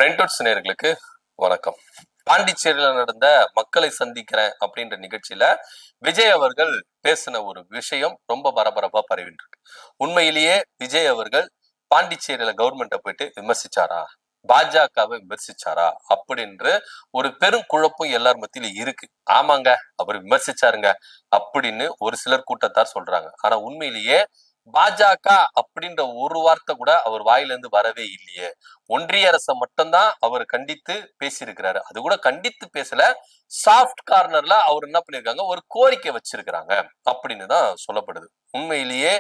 பிரிண்டவுட்ஸ் நேயர்களுக்கு வணக்கம். பாண்டிச்சேரியில நடந்த மக்களை சந்திக்கிறேன் அப்படின்ற நிகழ்ச்சியில விஜய் அவர்கள் பேசின ஒரு விஷயம் ரொம்ப பரபரப்பா பரவிட்டு இருக்கு. உண்மையிலேயே விஜய் அவர்கள் பாண்டிச்சேரியில கவர்மெண்ட்டை போயிட்டு விமர்சிச்சாரா, பாஜகவை விமர்சிச்சாரா அப்படின்ற ஒரு பெரும் குழப்பம் எல்லார் மத்தியில இருக்கு. ஆமாங்க, அவர் விமர்சிச்சாருங்க அப்படின்னு ஒரு சிலர் கூட்டத்தார் சொல்றாங்க. ஆனா உண்மையிலேயே பாஜக அப்படின்ற ஒரு வார்த்தை கூட அவர் வாயிலிருந்து வரவே இல்லையே. ஒன்றிய அரசை மட்டும்தான் அவர் கண்டித்து பேசியிருக்கிறாரு. அது கூட கண்டித்து பேசல, சாஃப்ட் கார்னர்ல அவர் என்ன பண்ணிருக்காங்க, ஒரு கோரிக்கை வச்சிருக்கிறாங்க அப்படின்னு தான் சொல்லப்படுது. உண்மையிலேயே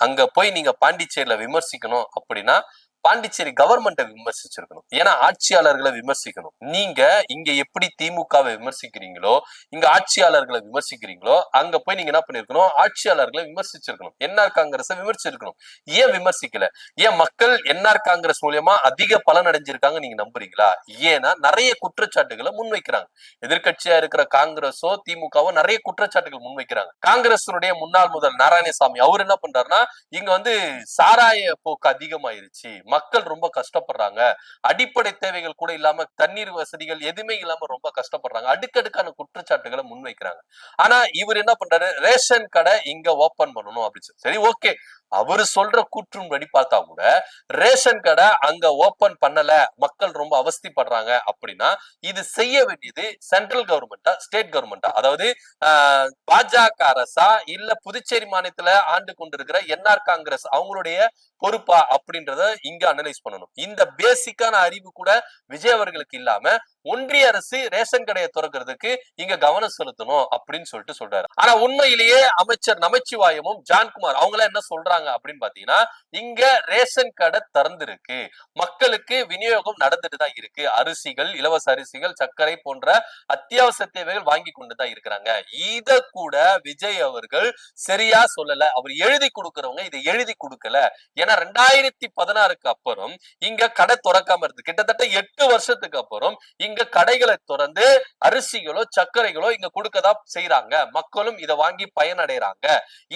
அங்க போய் நீங்க பாண்டிச்சேரியில விமர்சிக்கணும் அப்படின்னா பாண்டிச்சேரி கவர்மெண்ட்டை விமர்சிச்சிருக்கணும். ஏன்னா ஆட்சியாளர்களை விமர்சிக்கணும். நீங்க இங்க எப்படி திமுகவை விமர்சிக்கிறீங்களோ, இங்க ஆட்சியாளர்களை விமர்சிக்கிறீங்களோ, அங்க போய் நீங்க என்ன பண்ணிருக்கணும், ஆட்சியாளர்களை விமர்சிச்சிருக்கணும். என்ஆர் காங்கிரஸை விமர்சிச்சிருக்கணும். ஏன் விமர்சிக்கல? ஏன் மக்கள் என்ஆர் காங்கிரஸ் மூலியமா அதிக பலன் அடைஞ்சிருக்காங்க நீங்க நம்புறீங்களா? ஏன்னா நிறைய குற்றச்சாட்டுகளை முன்வைக்கிறாங்க. எதிர்கட்சியா இருக்கிற காங்கிரஸோ திமுகவோ நிறைய குற்றச்சாட்டுகள் முன்வைக்கிறாங்க. காங்கிரஸினுடைய முன்னாள் முதல் நாராயணசாமி அவர் என்ன பண்றாருன்னா, இங்க சாராய போக்கு அதிகமாயிருச்சு, மக்கள் ரொம்ப கஷ்டப்படுறாங்க, அடிப்படை தேவைகள் கூட இல்லாம தண்ணீர் வசதிகள் எதுவுமே இல்லாம ரொம்ப கஷ்டப்படுறாங்க, அடுக்கடுக்கான குற்றச்சாட்டுகளை முன்வைக்கிறாங்க. ஆனா இவர் என்ன பண்றாரு, ரேஷன் கடை இங்க ஓபன் பண்ணணும் அப்படின்னு. சரி, ஓகே, அவரு சொல்ற கூற்றும்படி பார்த்தா கூட ரேஷன் கடை அங்க ஓபன் பண்ணல, மக்கள் ரொம்ப அவஸ்திப்படுறாங்க அப்படின்னா இது செய்ய வேண்டியது சென்ட்ரல் கவர்மெண்டா ஸ்டேட் கவர்மெண்டா? அதாவது பாஜக அரசா இல்ல புதுச்சேரி மாநிலத்துல ஆண்டு கொண்டிருக்கிற என்ஆர் காங்கிரஸ் அவங்களுடைய பொறுப்பா அப்படின்றத இங்க அனலைஸ் பண்ணணும். இந்த பேசிக்கான அறிவு கூட விஜய் அவர்களுக்கு இல்லாம ஒன்றிய அரசு ரேஷன் கடையை திறக்கிறதுக்கு இங்க கவனம் செலுத்தணும் அப்படின்னு சொல்றாரு. ஆனா உண்மையிலேயே அமைச்சர் நமச்சிவாயமும் ஜான்குமார் அவங்க என்ன சொல்றாங்க அப்படின்னு பாத்தீங்கன்னா, இங்க ரேஷன் கடை திறந்திருக்கு, மக்களுக்கு விநியோகம் நடந்துட்டு தான் இருக்கு, அரிசிகள், இலவச அரிசிகள், சர்க்கரை போன்ற அத்தியாவசிய தேவைகள் வாங்கி கொண்டுதான் இருக்கிறாங்க. இத கூட விஜய் அவர்கள் சரியா சொல்லல. அவர் எழுதி கொடுக்கிறவங்க இதை எழுதி கொடுக்கல. ஏன்னா 2016க்கு அப்புறம் இங்க கடை திறக்காம இருந்து கிட்டத்தட்ட 8 வருஷத்துக்கு அப்புறம் இங்க கடைகளை திறந்து அரிசிகளோ சர்க்கரைகளோ இங்க கொடுக்கதான் செய்யறாங்க. மக்களும் இதை வாங்கி பயனடைறாங்க.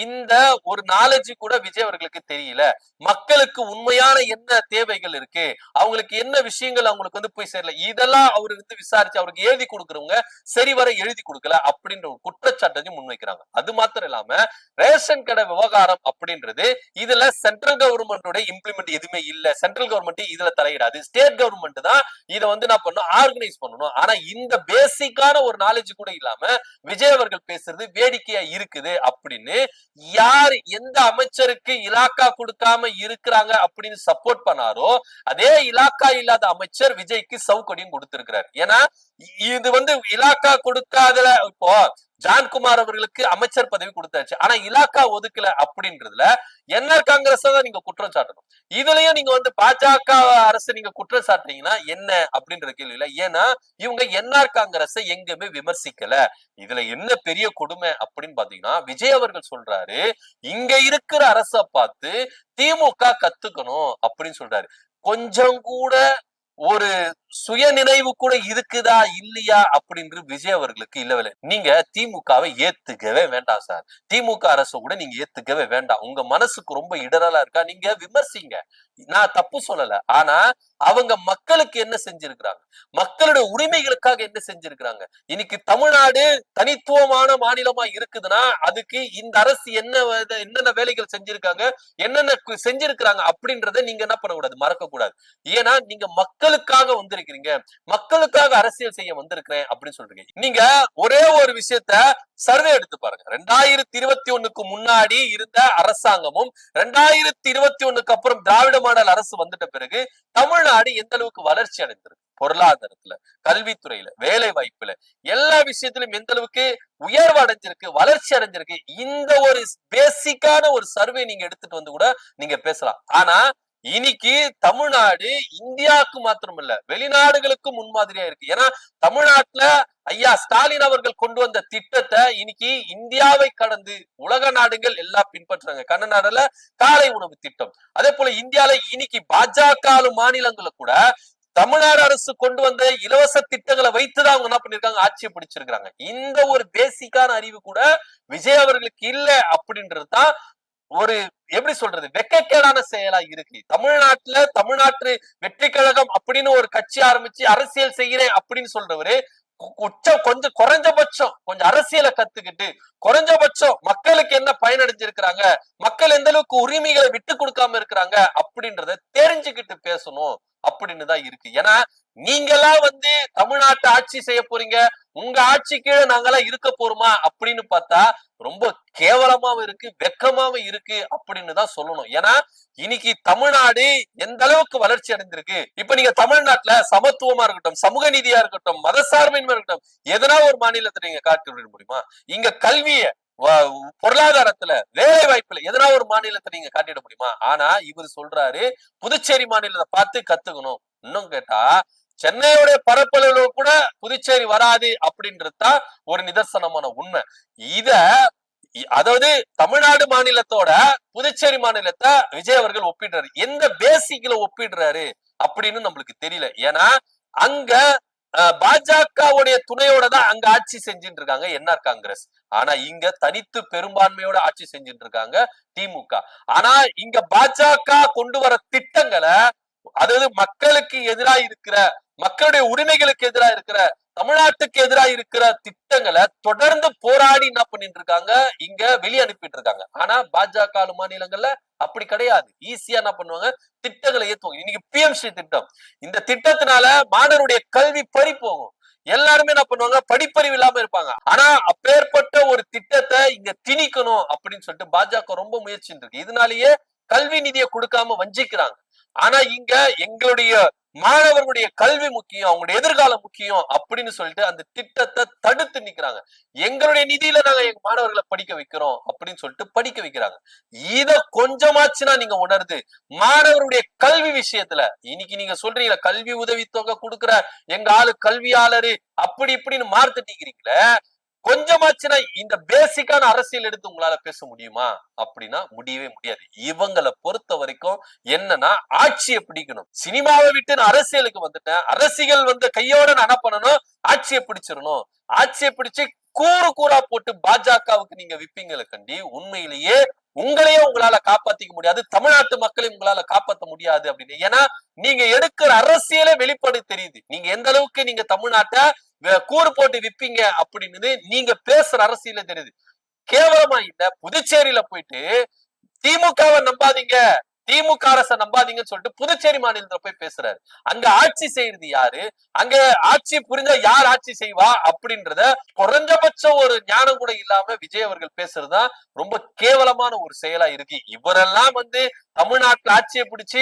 இந்த ஒரு நாலேஜ் கூட விஜய் அவர்களுக்கு தெரியல. மக்களுக்கு உண்மையான என்ன தேவைகள் இருக்கு, அவங்களுக்கு என்ன விஷயங்கள் அவங்களுக்கு போய் சேரல, இதெல்லாம் அவரு விசாரிச்சு அவருக்கு எழுதி கொடுக்கிறவங்க சரிவர எழுதி கொடுக்கல அப்படின்ற ஒரு குற்றச்சாட்டையும் முன்வைக்கிறாங்க. அது மாத்திரம் இல்லாம ரேஷன் கடை விவகாரம் அப்படின்றது இதுல சென்ட்ரல் கவர்மெண்டோட இம்ப்ளிமெண்ட் எதுவுமே இல்ல. சென்ட்ரல் கவர்மெண்ட் இதுல தலையிடாது, ஸ்டேட் கவர்மெண்ட் தான் இதை நான் பண்ணணும், ஆர்கனைஸ் பண்ணணும். ஆனா இந்த பேசிக்கான ஒரு நாலேஜ் கூட இல்லாம விஜய் அவர்கள் பேசுறது வேடிக்கையா இருக்குது அப்படின்னு யார் எந்த அமைச்சருக்கு இலாக்கா கொடுக்காம இருக்கிறாங்க அப்படின்னு சப்போர்ட் பண்ணாரோ அதே இலாக்கா இல்லாத அமைச்சர் விஜய்க்கு சவுக்கடியும் கொடுத்திருக்கிறார். ஏன்னா இது இலாக்கா கொடுக்காதல, இப்போ ஜான்குமார் அவர்களுக்கு அமைச்சர் பதவி கொடுத்தாச்சு, ஆனா இலாக்கா ஒதுக்கல அப்படின்றதுல என்ஆர் காங்கிரஸ் தான் நீங்க குற்றம் சாட்டணும். இதுலயும் நீங்க பாஜக அரசு நீங்க குற்றம் சாட்டுறீங்கன்னா என்ன அப்படின்ற கேள்வியில, ஏன்னா இவங்க என்ஆர் காங்கிரஸ் எங்குமே விமர்சிக்கல. இதுல என்ன பெரிய கொடுமை அப்படின்னு பாத்தீங்கன்னா, விஜய் அவர்கள் சொல்றாரு இங்க இருக்கிற அரசை பார்த்து திமுக கத்துக்கணும் அப்படின்னு சொல்றாரு. கொஞ்சம் கூட ஒரு சுய நினைவு கூட இருக்குதா இல்லையா அப்படின்னு விஜய் அவர்களுக்கு இல்லவே. நீங்க திமுகவை ஏத்துக்கவே வேண்டாம் சார். திமுக அரசு கூட நீங்க ஏத்துக்கவே வேண்டாம். உங்க மனசுக்கு ரொம்ப இடரலா இருக்கா, நீங்க விமர்சிங்க, நான் தப்பு சொல்லல. ஆனா அவங்க மக்களுக்கு என்ன செஞ்சிருக்கிறாங்க, மக்களுடைய உரிமைகளுக்காக என்ன செஞ்சிருக்கிறாங்க? இன்னைக்கு தமிழ்நாடு தனித்துவமான மாநிலமா இருக்குதுன்னா அதுக்கு இந்த அரசு என்னென்ன வேலைகள் செஞ்சிருக்காங்க, என்னென்ன செஞ்சிருக்கிறாங்க அப்படின்றத நீங்க என்ன பண்ணக்கூடாது, மறக்க கூடாது. ஏன்னா நீங்க மக்களுக்காக வந்திருக்கிறீங்க, மக்களுக்காக அரசியல் செய்ய வந்திருக்கிறேன் அப்படின்னு சொல்றீங்க. நீங்க ஒரே ஒரு விஷயத்த சர்வே எடுத்து பாருங்க. 2021க்கு முன்னாடி இருந்த அரசாங்கமும் 2021க்கு அப்புறம் திராவிட மாடல் அரசு வந்துட்ட பிறகு தமிழ்நாடு எந்த அளவுக்கு வளர்ச்சி அடைந்திருக்கு, பொருளாதாரத்துல, கல்வித்துறையில, வேலை வாய்ப்புல, எல்லா விஷயத்திலும் எந்த அளவுக்கு உயர்வு அடைஞ்சிருக்கு, வளர்ச்சி அடைஞ்சிருக்கு. இந்த ஒரு பேசிக்கான ஒரு சர்வே நீங்க எடுத்துட்டு கூட நீங்க பேசலாம். ஆனா இன்னைக்கு தமிழ்நாடு இந்தியாவுக்கு மாத்திரம் இல்ல, வெளிநாடுகளுக்கு முன்மாதிரியா இருக்கு. ஏன்னா தமிழ்நாட்டுல ஐயா ஸ்டாலின் அவர்கள் கொண்டு வந்த திட்டத்தை இன்னைக்கு இந்தியாவை கடந்து உலக நாடுகள் எல்லாம் பின்பற்றுறாங்க. கர்நாடகால காலை உணவு திட்டம், அதே போல இந்தியால இன்னைக்கு பாஜக மாநிலங்களை கூட தமிழ்நாடு அரசு கொண்டு வந்த இலவச திட்டங்களை வைத்துதான் அவங்க என்ன பண்ணிருக்காங்க, ஆட்சியை பிடிச்சிருக்காங்க. இந்த ஒரு பேசிக்கான அறிவு கூட விஜய் அவர்களுக்கு இல்ல அப்படின்றதுதான் ஒரு எப்படி சொல்றது வெக்கக்கேடான செயலா இருக்கு. தமிழ்நாட்டு வெற்றி கழகம் அப்படின்னு ஒரு கட்சி ஆரம்பிச்சு அரசியல் செய்கிறேன் அப்படின்னு சொல்றவரு கொஞ்சம் குறைஞ்சபட்சம் கொஞ்சம் அரசியலை கத்துக்கிட்டு குறைஞ்சபட்சம் மக்களுக்கு என்ன பயனடைஞ்சிருக்கிறாங்க, மக்கள் எந்த அளவுக்கு உரிமைகளை விட்டு கொடுக்காம இருக்கிறாங்க அப்படின்றத தெரிஞ்சுக்கிட்டு பேசணும் அப்படின்னு தான் இருக்கு. ஏன்னா நீங்கெல்லாம் தமிழ்நாட்டை ஆட்சி செய்ய போறீங்க, உங்க ஆட்சி கீழே நாங்கெல்லாம் இருக்க போறோமா அப்படின்னு பார்த்தா ரொம்ப கேவலமாவும் இருக்கு, வெக்கமாவும் இருக்கு அப்படின்னு தான் சொல்லணும். ஏன்னா இன்னைக்கு தமிழ்நாடு எந்த அளவுக்கு வளர்ச்சி அடைந்திருக்கு. இப்ப நீங்க தமிழ்நாட்டுல சமத்துவமா இருக்கட்டும், சமூக நீதியா இருக்கட்டும், மதசார்பின்மை இருக்கட்டும், எதனா ஒரு மாநிலத்தை நீங்க காட்டி விட முடியுமா? இங்க கல்விய பொருளாதாரத்துல வேலை வாய்ப்புல எதனா ஒரு மாநிலத்தை நீங்க காட்டிட முடியுமா? ஆனா இவர் சொல்றாரு புதுச்சேரி மாநிலத்தை பார்த்து கத்துக்கணும். இன்னும் கேட்டா சென்னையோட பரப்பளவு கூட புதுச்சேரி வராது அப்படின்றதுதான் ஒரு நிதர்சனமான உண்மை. இத அதாவது தமிழ்நாடு மாநிலத்தோட புதுச்சேரி மாநிலத்தை விஜய் அவர்கள் ஒப்பிடுறாரு. எந்த பேசிக்ல ஒப்பிடுறாரு அப்படின்னு நம்மளுக்கு தெரியல. ஏன்னா அங்க பாஜகவுடைய துணையோட தான் அங்க ஆட்சி செஞ்சுட்டு இருக்காங்க என்ஆர் காங்கிரஸ். ஆனா இங்க தனித்து பெரும்பான்மையோட ஆட்சி செஞ்சுட்டு இருக்காங்க திமுக. ஆனா இங்க பாஜக கொண்டு வர திட்டங்களை, அதாவது மக்களுக்கு எதிராக இருக்கிற, மக்களுடைய உரிமைகளுக்கு எதிராக இருக்கிற, தமிழ்நாட்டுக்கு எதிராக இருக்கிற திட்டங்களை தொடர்ந்து போராடி என்ன பண்ணிட்டு இருக்காங்க, இங்க வெளியே அனுப்பிட்டு இருக்காங்க. ஆனா பாஜக மாநிலங்கள்ல அப்படி கிடையாது. ஈஸியா என்ன பண்ணுவாங்க, திட்டங்களை ஏத்துவாங்க. இன்னைக்கு பிஎம்ஸ்ரீ திட்டம், இந்த திட்டத்தினால மாணவருடைய கல்வி பறி போகும். எல்லாருமே என்ன பண்ணுவாங்க, படிப்பறிவு இல்லாம இருப்பாங்க. ஆனா அப்பேற்பட்ட ஒரு திட்டத்தை இங்க திணிக்கணும் அப்படின்னு சொல்லிட்டு பாஜக ரொம்ப முயற்சி இருக்கு. இதனாலேயே கல்வி நிதியை கொடுக்காம வஞ்சிக்கிறாங்க. ஆனா இங்க எங்களுடைய மாணவர்களுடைய கல்வி முக்கியம், அவங்களுடைய எதிர்காலம் முக்கியம் அப்படின்னு சொல்லிட்டு அந்த திட்டத்தை தடுத்து நிக்கிறாங்க. எங்களுடைய நிதியில நாங்க எங்க மாணவர்களை படிக்க வைக்கிறோம் அப்படின்னு சொல்லிட்டு படிக்க வைக்கிறாங்க. இத கொஞ்சமாச்சுன்னா நீங்க உணர்ந்து மாணவருடைய கல்வி விஷயத்துல இன்னைக்கு நீங்க சொல்றீங்க கல்வி உதவித்தொகை கொடுக்குற எங்க ஆளு கல்வியாளரு அப்படி இப்படின்னு மார்த்தட்டிக்கிறீங்களே, கொஞ்சமாச்சுன்னா இந்த பேசிக்கான அரசியல் எடுத்து உங்களால பேச முடியுமா அப்படின்னா முடியவே முடியாது. இவங்களை பொறுத்த வரைக்கும் என்னன்னா ஆட்சியை பிடிக்கணும். சினிமாவை விட்டு நான் அரசியலுக்கு வந்துட்டேன், அரசியல் கையோட நான் என்ன பண்ணணும், ஆட்சியை பிடிச்சிடணும். ஆட்சியை பிடிச்சு கூறு கூறா போட்டு பாஜகவுக்கு நீங்க விப்பீங்களை கண்டி உண்மையிலேயே உங்களையே உங்களால காப்பாத்திக்க முடியாது, தமிழ்நாட்டு மக்களையும் உங்களால காப்பாற்ற முடியாது அப்படின்னு. ஏன்னா நீங்க எடுக்கிற அரசியலே வெளிப்பாடு தெரியுது. நீங்க எந்த அளவுக்கு நீங்க தமிழ்நாட்டை கூறு போட்டு விப்பீங்க அப்படின்னு நீங்க பேசுற அரசியல தெரியுது. கேவலமா இல்ல, புதுச்சேரியில போயிட்டு திமுகவை நம்பாதீங்க, திமுக அரசை நம்பாதீங்கன்னு சொல்லிட்டு புதுச்சேரி மாநிலத்துல போய் பேசுறாரு. அங்க ஆட்சி செய்யறது யாரு, அங்க ஆட்சி புரிஞ்சா யார் ஆட்சி செய்வா அப்படின்றத குறைஞ்சபட்ச ஒரு ஞானம் கூட இல்லாம விஜய் அவர்கள் பேசுறதுதான் ரொம்ப கேவலமான ஒரு செயலா இருக்கு. இவரெல்லாம் தமிழ்நாட்டுல ஆட்சியை பிடிச்சு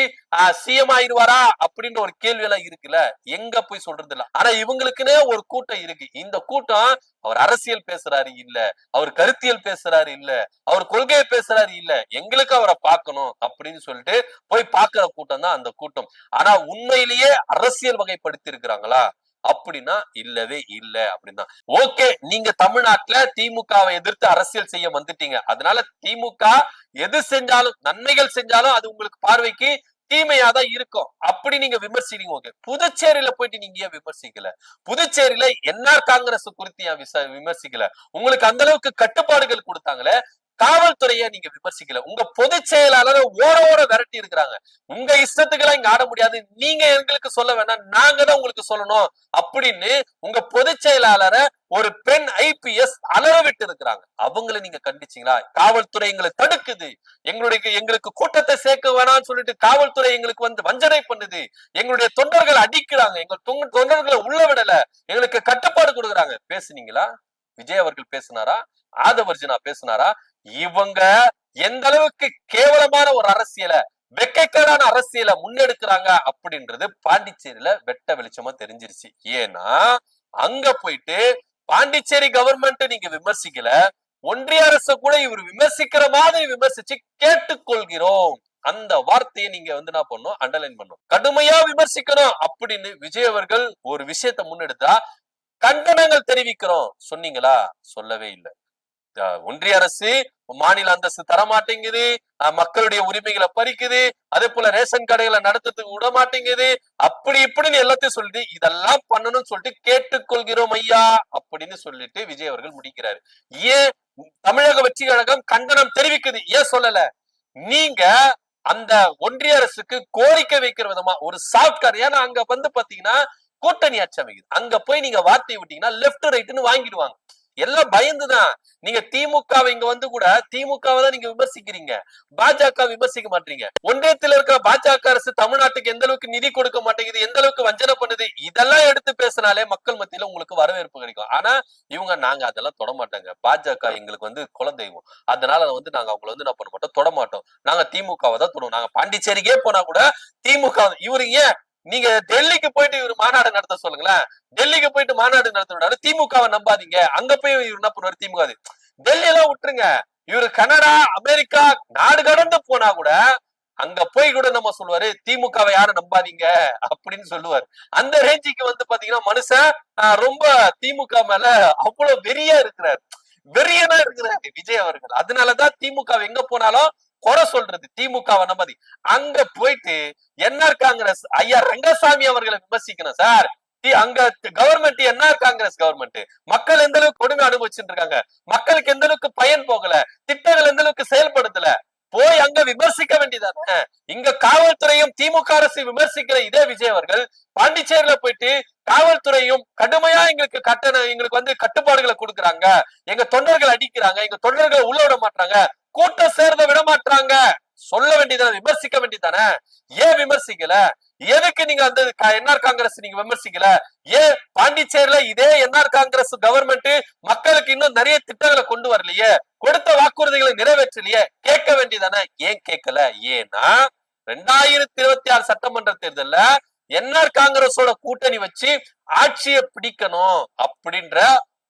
சிஎம் ஆயிடுவாரா அப்படின்ற ஒரு கேள்வி எல்லாம் இருக்குல்ல, எங்க போய் சொல்றது இல்ல. ஆனா இவங்களுக்குன்னே ஒரு கூட்டம் இருக்கு. இந்த கூட்டம் அவர் அரசியல் பேசுறாரு இல்ல, அவர் கருத்தியல் பேசுறாரு இல்ல, அவர் கொள்கையை பேசுறாரு இல்ல, எங்களுக்கு அவரை பார்க்கணும் அப்படின்னு சொல்லிட்டு போய் பார்க்கிற கூட்டம் தான் அந்த கூட்டம். ஆனா உண்மையிலேயே அரசியல் வகைப்படுத்தி இருக்கிறாங்களா அப்படின்னா இல்லவே இல்ல அப்படின்னா. ஓகே, நீங்க தமிழ்நாட்டுல திமுகவை எதிர்த்து அரசியல் செய்ய வந்துட்டீங்க, அதனால திமுக எது செஞ்சாலும் நன்மைகள் செஞ்சாலும் அது உங்களுக்கு பார்வைக்கு தீமையாதான் இருக்கும் அப்படி நீங்க விமர்சிக்கிறீங்க. ஓகே, புதுச்சேரியில போயிட்டு நீங்க ஏன் விமர்சிக்கல? புதுச்சேரியில என்ஆர் காங்கிரஸ் குறித்து ஏன் விமர்சிக்கல? உங்களுக்கு அந்த அளவுக்கு கட்டுப்பாடுகள் கொடுத்தாங்களே, காவல்துறையை நீங்க விமர்சிக்கல. உங்க பொதுச் செயலாளர் ஓட விரட்டி இருக்கிறாங்க. உங்க இஷ்டத்துக்கு எல்லாம் இங்க ஆட முடியாது, நீங்க எங்களுக்கு சொல்ல வேணாம், நாங்க தான் உங்களுக்கு சொல்லணும் அப்படின்னு உங்க பொதுச் செயலாளரை ஒரு பெண் IPS அலற விட்டு இருக்கிறாங்க. அவங்களை நீங்க கண்டிச்சீங்களா? காவல்துறை எங்களை தடுக்குது, எங்களுக்கு கூட்டத்தை சேர்க்க வேணாம்னு சொல்லிட்டு காவல்துறை எங்களுக்கு வஞ்சனை பண்ணுது, எங்களுடைய தொண்டர்கள் அடிக்கிறாங்க, எங்க தொண்டர்களை உள்ள விடல, எங்களுக்கு கட்டுப்பாடு கொடுக்குறாங்க. பேசுனீங்களா? விஜய் அவர்கள் பேசினாரா? ஆதவர்ஜுனா பேசினாரா? இவங்க எந்த அளவுக்கு கேவலமான ஒரு அரசியலை, வெக்கைக்கான அரசியலை முன்னெடுக்கிறாங்க அப்படின்றது பாண்டிச்சேரியில வெட்ட வெளிச்சமா தெரிஞ்சிருச்சு. ஏன்னா அங்க போயிட்டு பாண்டிச்சேரி கவர்மெண்ட் நீங்க விமர்சிக்கல, ஒன்றிய அரசு கூட இவர் விமர்சிக்கிற மாதிரி விமர்சிச்சு கேட்டுக்கொள்கிறோம் அந்த வார்த்தையை நீங்க என்ன பண்ணும், அண்டர்லைன் பண்ணும், கடுமையா விமர்சிக்கணும் அப்படின்னு விஜய் அவர்கள் ஒரு விஷயத்தை முன்னெடுத்தா கண்டனங்கள் தெரிவிக்கிறோம் சொன்னீங்களா? சொல்லவே இல்லை. ஒன்றிய அரசு மாநில அந்தஸ்து தரமாட்டேங்குது, மக்களுடைய உரிமைகளை பறிக்குது, அதே போல ரேஷன் கடைகளை நடத்துறதுக்கு விட மாட்டேங்குது, அப்படி இப்படின்னு எல்லாத்தையும் சொல்லிட்டு இதெல்லாம் பண்ணணும்னு சொல்லிட்டு கேட்டுக்கொள்கிறோம் ஐயா அப்படின்னு சொல்லிட்டு விஜய் அவர்கள் முடிக்கிறாரு. ஏன் தமிழக வெற்றி கழகம் கண்டனம் தெரிவிக்குது? ஏன் சொல்லல? நீங்க அந்த ஒன்றிய அரசுக்கு கோரிக்கை வைக்கிற விதமா ஒரு சாப்ட்வேர், ஏன்னா அங்க வந்து பாத்தீங்கன்னா கூட்டணி ஆட்சி அமைக்குது, அங்க போய் நீங்க வார்த்தை விட்டீங்கன்னா லெப்ட் ரைட்னு வாங்கிடுவாங்க. எல்லாம் பயந்துதான். நீங்க திமுகவை இங்க வந்து கூட திமுகவை தான் நீங்க விமர்சிக்கிறீங்க, பாஜக விமர்சிக்க மாட்டீங்க. ஒன்றியத்தில் இருக்கிற பாஜக அரசு தமிழ்நாட்டுக்கு எந்த அளவுக்கு நிதி கொடுக்க மாட்டேங்குது, எந்த அளவுக்கு வஞ்சனை பண்ணுது, இதெல்லாம் எடுத்து பேசினாலே மக்கள் மத்தியில உங்களுக்கு வரவேற்பு கிடைக்கும். ஆனா இவங்க நாங்க அதெல்லாம் தொட மாட்டாங்க, பாஜக எங்களுக்கு வந்து குலதெய்வம், அதனால வந்து நாங்க அவங்களை வந்து என்ன பண்ண மாட்டோம், தொட மாட்டோம், நாங்க திமுகவை தான் தொடுவோம், நாங்க பாண்டிச்சேரிக்கே போனா கூட திமுக. இவரு ஏன் நீங்க டெல்லிக்கு போயிட்டு இவர் மாநாடு நடத்த சொல்லுங்களேன், டெல்லிக்கு போயிட்டு மாநாடு நடத்த திமுகவை நம்பாதீங்க, அங்க போய் இவர் என்ன பண்ணுவாரு திமுக. டெல்லி எல்லாம் விட்டுருங்க, இவரு கனடா அமெரிக்கா நாடு கடந்து போனா கூட அங்க போய் கூட நம்ம சொல்லுவாரு திமுகவை யாரும் நம்பாதீங்க அப்படின்னு சொல்லுவாரு. அந்த ரேஞ்சுக்கு வந்து பாத்தீங்கன்னா மனுஷன் ரொம்ப திமுக மேல அவ்வளவு வெறியா இருக்கிறார், வெறியனா இருக்கிறாரு விஜய் அவர்கள். அதனாலதான் திமுக எங்க போனாலும் குறை சொல்றது திமுகவை நம்பாதி. அங்க போயிட்டு என்ஆர் காங்கிரஸ் ஐயா ரங்கசாமி அவர்களை விமர்சிக்கணும் சார். அங்க கவர்மெண்ட் என்ஆர் காங்கிரஸ் கவர்மெண்ட் மக்கள் எந்த அளவுக்கு கொடுமை அனுபவிச்சுட்டு இருக்காங்க, மக்களுக்கு எந்த அளவுக்கு பயன் போகல, திட்டங்கள் எந்த அளவுக்கு செயல்படுத்தல, போய் அங்க விமர்சிக்க வேண்டியதானே. இங்க காவல்துறையும் திமுக அரசு விமர்சிக்கிற இதே விஜய் அவர்கள் பாண்டிச்சேரியில போயிட்டு காவல்துறையும் கடுமையா எங்களுக்கு எங்களுக்கு வந்து கட்டுப்பாடுகளை கொடுக்குறாங்க, எங்க தொண்டர்கள் அடிக்கிறாங்க, எங்க தொண்டர்களை உள்ள விட மாட்டாங்க, கூட்டம் சேர்ந்த விட மாட்டாங்க சொல்ல வேண்டியதானே, விமர்சிக்க வேண்டியதானே. ஏன் விமர்சிக்கல? எதுக்கு நீங்க அந்த என்ஆர் காங்கிரஸ் நீங்க விமர்சிக்கல? ஏன் பாண்டிச்சேரியில இதே என்ஆர் காங்கிரஸ் கவர்மெண்ட் மக்களுக்கு இன்னும் நிறைய திட்டங்களை கொண்டு வரலையே, கொடுத்த வாக்குறுதிகளை நிறைவேற்றலையே, கேட்க வேண்டியதானே. ஏன் கேட்கல? ஏன்னா 2026 சட்டமன்ற தேர்தல்ல என்ஆர் காங்கிரஸோட கூட்டணி வச்சு ஆட்சியை பிடிக்கணும் அப்படின்ற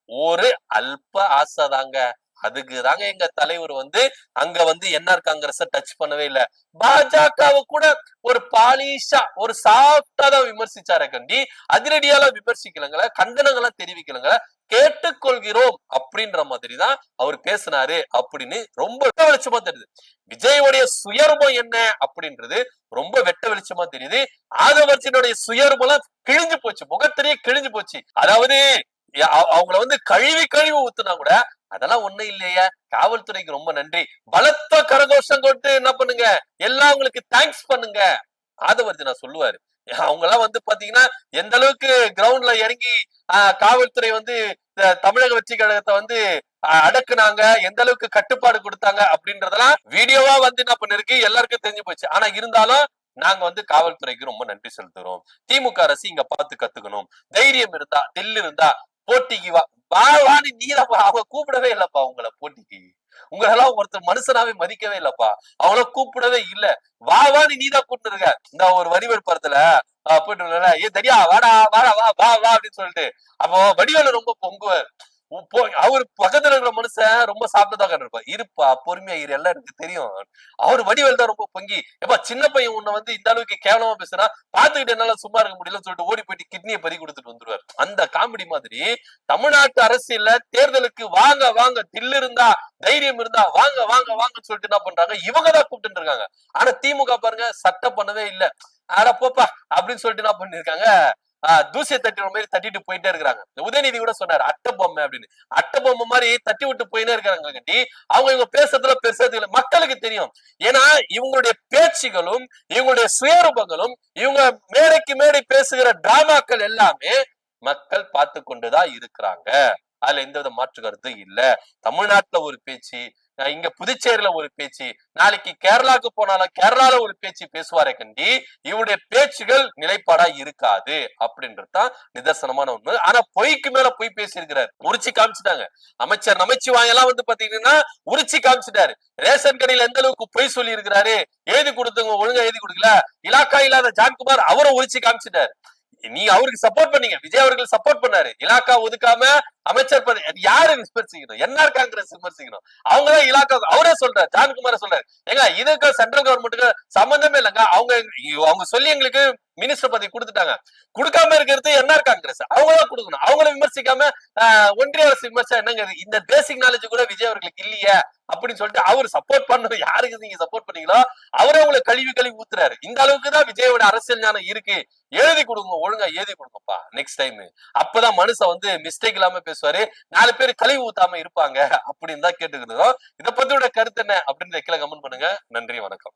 ஒரு அல்ப ஆசைதாங்க. அதுக்கு தாங்க எங்க தலைவர் வந்து அங்க வந்து என்ஆர் காங்கிரஸ் டச் பண்ணவே இல்லை. பாஜகவை கூட ஒரு பாலிஷா ஒரு சாஃப்டா தான் விமர்சிச்சார கண்டி அதிரடியால விமர்சிக்கலங்கள, கண்டனங்களை தெரிவிக்கலங்க, கேட்டுக்கொள்கிறோம் அப்படின்ற மாதிரிதான் அவர் பேசினாரு அப்படின்னு ரொம்ப வெட்ட வெளிச்சமா தெரியுது. விஜயோடைய சுயரூபம் என்ன அப்படின்றது ரொம்ப வெட்ட வெளிச்சமா தெரியுது. ஆதவர்ஜனுடைய சுயரூபம் கிழிஞ்சு போச்சு, முகத்திலேயே கிழிஞ்சு போச்சு. அதாவது அவங்கள வந்து கழுவி ஊத்துனா கூட அதெல்லாம் ஒண்ணு இல்லையா, காவல்துறைக்கு ரொம்ப நன்றி, பலத்த கரகோஷம் கொண்டு என்ன பண்ணுங்க, எல்லாம் உங்களுக்கு தேங்க்ஸ் பண்ணுங்க ஆதவர்ஜனா சொல்லுவாரு. அவங்க எல்லாம் வந்து பாத்தீங்கன்னா எந்த அளவுக்கு கிரவுண்ட்ல இறங்கி காவல்துறை வந்து தமிழக வெற்றி கழகத்தை வந்து அடக்குனாங்க, எந்த அளவுக்கு கட்டுப்பாடு கொடுத்தாங்க அப்படின்றதெல்லாம் வீடியோவா வந்து என்ன பண்ணிருக்கு எல்லாருக்கும் தெரிஞ்சு போச்சு. ஆனா இருந்தாலும் நாங்க வந்து காவல்துறைக்கு ரொம்ப நன்றி செலுத்துறோம், திமுக அரசு இங்க பார்த்து கத்துக்கணும், தைரியம் இருந்தா தில்லு இருந்தா போட்டிக்கு வான்னு நீதான். அவங்க கூப்பிடவே இல்லப்பா உங்களை போட்டிக்கு, உங்களெல்லாம் ஒருத்தர் மனுஷனாவே மதிக்கவே இல்லப்பா, அவங்கள கூப்பிடவே இல்ல. வான்னு நீதான் கூப்பிட்டு இருக்க. இந்த ஒரு வடிவேல் படத்துல போயிட்டு ஏ தரியா வாடா வாடா வா வா வா அப்படின்னு சொல்லிட்டு அப்போ வடிவேலு ரொம்ப பொங்குவார். அவரு பக்கத்துல இருக்கிற மனுஷன் ரொம்ப சாப்பிட்டுதான் இருப்பார், இருப்பா பொறுமையா இரு எல்லாம் எனக்கு தெரியும். அவரு வடிவேல் தான் ரொம்ப பொங்கி, எப்ப சின்ன பையன் உன்னை வந்து இந்த அளவுக்கு கேவலமா பேசுனா பாத்துக்கிட்டு என்னால சும்மா இருக்க முடியலன்னு சொல்லிட்டு ஓடி போயிட்டு கிட்னியை பறி கொடுத்துட்டு வந்துருவாரு. அந்த காமெடி மாதிரி தமிழ்நாட்டு அரசியல்ல தேர்தலுக்கு வாங்க வாங்க தில்லு இருந்தா தைரியம் இருந்தா வாங்க வாங்க வாங்கன்னு சொல்லிட்டு என்ன பண்றாங்க, இவங்கதான் கூப்பிட்டு இருக்காங்க. ஆனா திமுக பாருங்க சட்டம் பண்ணவே இல்லை, ஆனா போப்பா அப்படின்னு சொல்லிட்டு என்ன பண்ணிருக்காங்க, தூசியை தட்டுற மாதிரி தட்டிட்டு போயிட்டே இருக்கிறாங்க. உதயநிதி கூட சொன்னாரு அட்டை பொம்மை அப்படின்னு, அட்டை பொம்மை மாதிரி தட்டி விட்டு போயினே இருக்காங்க கட்டி. இவங்க பேசுறதுல பெருசது மக்களுக்கு தெரியும். ஏன்னா இவங்களுடைய பேச்சுகளும் இவங்களுடைய சுயரூபங்களும் இவங்க மேடைக்கு மேடை பேசுகிற டிராமாக்கள் எல்லாமே மக்கள் பார்த்து கொண்டுதான் இருக்கிறாங்க. அதுல எந்த வித மாற்று கருத்து இல்ல. தமிழ்நாட்டுல ஒரு பேச்சு, இங்க புதுச்சேரியில ஒரு பேச்சு, நாளைக்கு கேரளாவுக்கு போனாலும் கேரளால ஒரு பேச்சு பேசுவாரே கண்டி இவருடைய பேச்சுகள் நிலைப்பாடா இருக்காது அப்படின்றதுதான் நிதர்சனமான உண்மை. ஆனா பொய்க்கு மேல பொய் பேசி இருக்கிறாரு, உரிச்சு காமிச்சிட்டாங்க. அமைச்சர் நமச்சிவாயெல்லாம் வந்து பாத்தீங்கன்னா உரிச்சு காமிச்சிட்டாரு. ரேஷன் கடையில எந்த அளவுக்கு பொய் சொல்லி இருக்கிறாரு, எழுதி கொடுத்தவங்க ஒழுங்கா எழுதி கொடுக்கல, இலாக்கா இல்லாத ஜான்குமார் அவரை உரிச்சு காமிச்சிட்டாரு. நீ அவருக்கு சப்போர்ட் பண்ணீங்க, விஜய் அவர்கள் சப்போர்ட் பண்ணாரு, இலாக்கா ஒதுக்காம அமைச்சர் யாரு விமர்சிக்கணும், என்ஆர் காங்கிரஸ் விமர்சிக்கணும், அவங்கதான் இலாக்கா. அவரே சொல்றாரு, ஜான்குமார சொல்றாரு, ஏங்க இதுக்கு சென்ட்ரல் கவர்மெண்ட்டுக்கு சம்பந்தமே இல்லைங்க, அவங்க சொல்லி எங்களுக்கு மினிஸ்டர் பதவி கொடுத்துட்டாங்க. கொடுக்காம இருக்கிறது என்ஆர் காங்கிரஸ், அவங்கதான் கொடுக்கணும். அவங்கள விமர்சிக்காம ஒன்றிய அரசு விமர்சனம் என்னங்க? இந்த பேசிக் நாலேஜ் கூட விஜய் அவர்களுக்கு இல்லையே அப்படின்னு சொல்லிட்டு அவர் சப்போர்ட் பண்ணணும். யாருக்கு நீங்க சப்போர்ட் பண்ணீங்களோ அவரே உங்களை கழுவி கழுவி ஊத்துறாரு. இந்த அளவுக்கு தான் விஜயோட அரசியல் ஞானம் இருக்கு. எழுதி கொடுங்க, ஒழுங்கா எழுதி கொடுங்கப்பா நெக்ஸ்ட் டைம். அப்பதான் மனுஷன் மிஸ்டேக் இல்லாம பேசுவாரு, 4 பேர் கழுவி ஊத்தாம இருப்பாங்க அப்படின்னு தான் கேட்டுக்கிறோம். இதை பத்தியோட கருத்து என்ன அப்படின்னு கீழே கமெண்ட் பண்ணுங்க. நன்றி, வணக்கம்.